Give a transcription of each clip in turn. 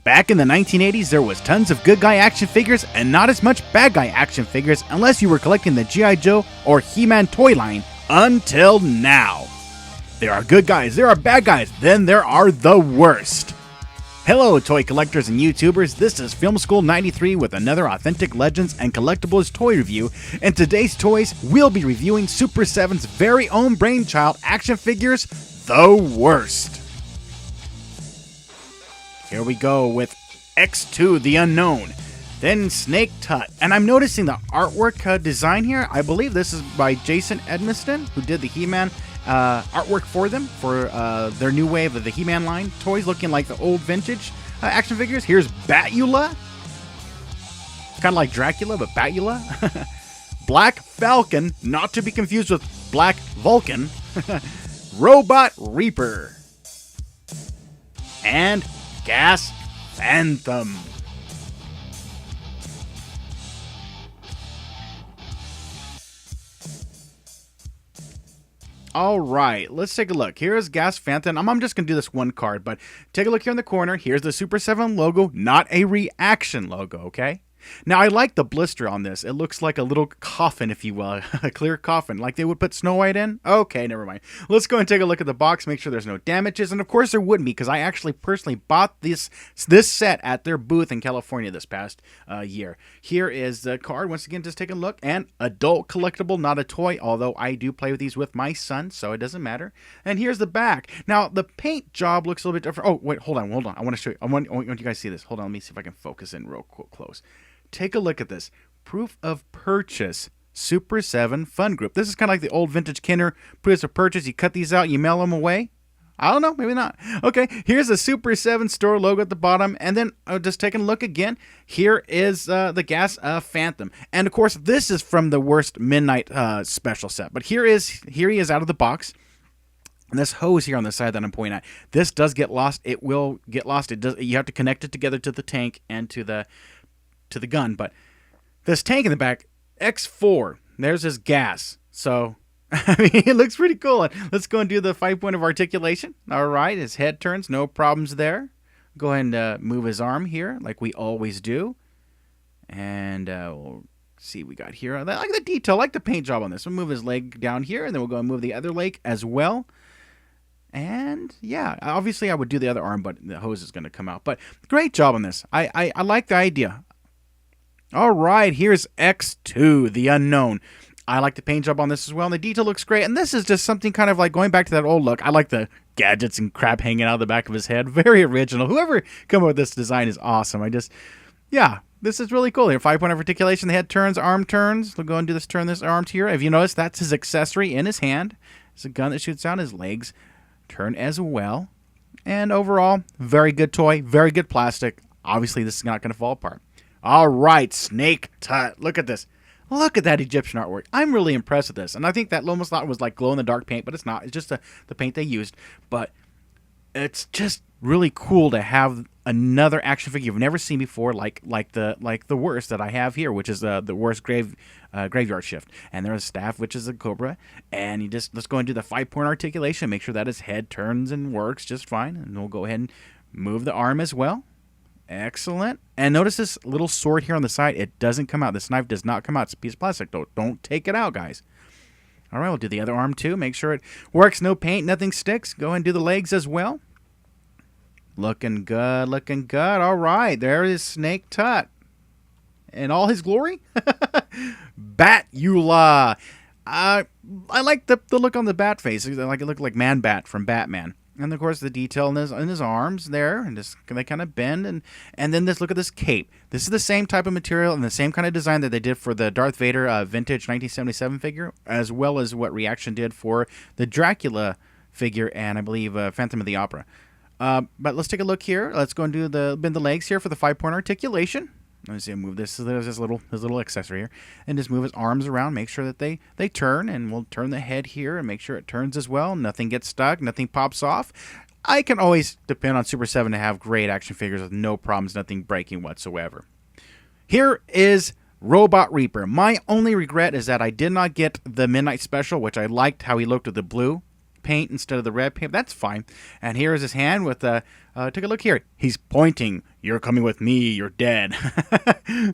Back in the 1980s, there was tons of good guy action figures and not as much bad guy action figures unless you were collecting the G.I. Joe or He-Man toy line until now. There are good guys, there are bad guys, then there are the worst. Hello toy collectors and YouTubers, this is Film School 93 with another authentic Legends and Collectibles toy review. In today's toys, we'll be reviewing Super 7's very own brainchild action figures, the worst. Here we go with X2 the Unknown, then Snake Tut, and I'm noticing the artwork design here. I believe this is by Jason Edmiston, who did the He-Man artwork for them, for their new wave of the He-Man line. Toys looking like the old vintage action figures. Here's Batula. Kind of like Dracula, but Batula. Black Falcon, not to be confused with Black Vulcan. Robot Reaper. And Gas Phantom. Alright, let's take a look. Here's Gas Phantom. I'm just going to do this one card, but take a look here in the corner. Here's the Super 7 logo, not a reaction logo, okay? Now, I like the blister on this. It looks like a little coffin, if you will, a clear coffin, like they would put Snow White in. Okay, never mind. Let's go and take a look at the box, make sure there's no damages, and of course there wouldn't be, because I actually personally bought this set at their booth in California this past year. Here is the card, once again, just take a look, and adult collectible, not a toy, although I do play with these with my son, so it doesn't matter. And here's the back. Now, the paint job looks a little bit different. Oh, wait, hold on. I want to show you. I want you guys to see this. Hold on, let me see if I can focus in real close. Take a look at this. Proof of purchase. Super 7 Fun Group. This is kind of like the old vintage Kenner proof of purchase. You cut these out, you mail them away. I don't know, maybe not. Okay, here's a Super 7 store logo at the bottom. And then just taking a look again. Here is the Gas Phantom. And of course, this is from the worst Midnight special set. But here he is out of the box. And this hose here on the side that I'm pointing at, this does get lost. It will get lost. You have to connect it together to the tank and to the gun. But this tank in the back, X4, there's his gas. So, I mean, it looks pretty cool. Let's go and do the 5-point of articulation. All right, his head turns, no problems there. Go ahead and move his arm here, like we always do. And we'll see what we got here. I like the detail, I like the paint job on this. We'll move his leg down here, and then we'll go and move the other leg as well. And yeah, obviously I would do the other arm, but the hose is going to come out. But great job on this. I like the idea. All right, here's X2, the Unknown. I like the paint job on this as well, and the detail looks great. And this is just something kind of like going back to that old look. I like the gadgets and crap hanging out of the back of his head. Very original. Whoever came up with this design is awesome. Yeah, this is really cool. Here, 5-point of articulation. The head turns, arm turns. We'll go and do this, turn this arm here. If you notice, that's his accessory in his hand. It's a gun that shoots out. His legs turn as well. And overall, very good toy, very good plastic. Obviously, this is not going to fall apart. All right, Snake Tut. Look at this. Look at that Egyptian artwork. I'm really impressed with this. And I think that almost thought it was like glow-in-the-dark paint, but it's not. It's just the paint they used. But it's just really cool to have another action figure you've never seen before, like the worst that I have here, which is the worst graveyard shift. And there's a staff, which is a cobra. And let's go and do the 5-point articulation. Make sure that his head turns and works just fine. And we'll go ahead and move the arm as well. Excellent. And notice this little sword here on the side. It doesn't come out. This knife does not come out. It's a piece of plastic. Don't take it out, guys. All right, we'll do the other arm too. Make sure it works. No paint, nothing sticks. Go ahead and do the legs as well. Looking good, looking good. All right, there is Snake Tut in all his glory. Batula. I like the look on the bat face. I like it looked like Man Bat from Batman. And of course the detail in his arms there, and just they kind of bend, and then look at this cape. This is the same type of material and the same kind of design that they did for the Darth Vader vintage 1977 figure, as well as what Reaction did for the Dracula figure and I believe Phantom of the Opera. But let's take a look here. Let's go and do bend the legs here for the 5-point articulation. Let me see. I'll move this. So there's his little accessory here, and just move his arms around. Make sure that they turn, and we'll turn the head here and make sure it turns as well. Nothing gets stuck. Nothing pops off. I can always depend on Super 7 to have great action figures with no problems, nothing breaking whatsoever. Here is Robot Reaper. My only regret is that I did not get the Midnight Special, which I liked how he looked with the blue. paint instead of the red paint. That's fine. And here is his hand with take a look here. He's pointing. You're coming with me. You're dead.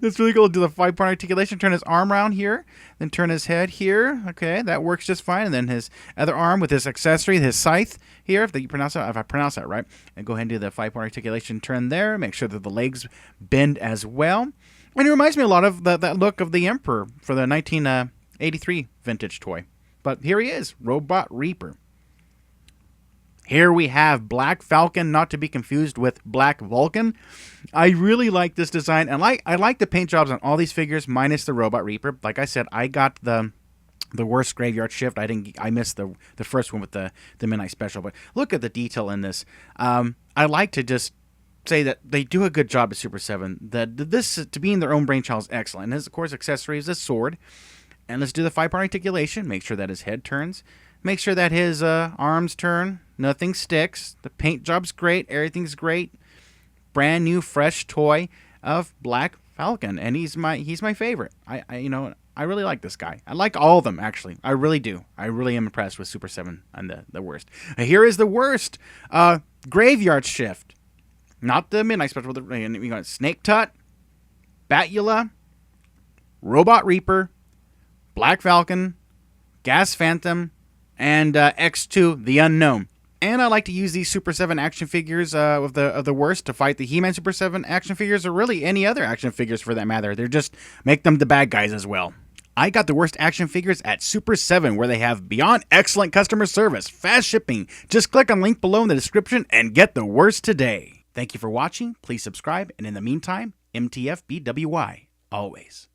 That's really cool. Do the 5-point articulation. Turn his arm around here. Then turn his head here. Okay, that works just fine. And then his other arm with his accessory, his scythe here. If I pronounce that right. And go ahead and do the 5-point articulation turn there. Make sure that the legs bend as well. And it reminds me a lot of that look of the Emperor for the 1983 vintage toy. But here he is, Robot Reaper. Here we have Black Falcon, not to be confused with Black Vulcan. I really like this design, and I like the paint jobs on all these figures, minus the Robot Reaper. Like I said, I got the worst Graveyard Shift. I missed the first one with the Midnight Special. But look at the detail in this. I like to just say that they do a good job at Super 7. This, to be in their own brainchild, is excellent. And his, of course, accessory is a sword. And let's do the 5-part articulation. Make sure that his head turns. Make sure that his arms turn. Nothing sticks. The paint job's great. Everything's great. Brand new, fresh toy of Black Falcon, and he's my favorite. I really like this guy. I like all of them, actually. I really do. I really am impressed with Super 7 and the worst. Here is the worst. Graveyard Shift. Not the Midnight Special. We got Snake Tut, Batula, Robot Reaper, Black Falcon, Gas Phantom, and X2, the Unknown. And I like to use these Super 7 action figures of the worst to fight the He-Man Super 7 action figures, or really any other action figures for that matter. They're just make them the bad guys as well. I got the worst action figures at Super 7, where they have beyond excellent customer service, fast shipping. Just click on the link below in the description and get the worst today. Thank you for watching. Please subscribe, and in the meantime, MTFBWY, always.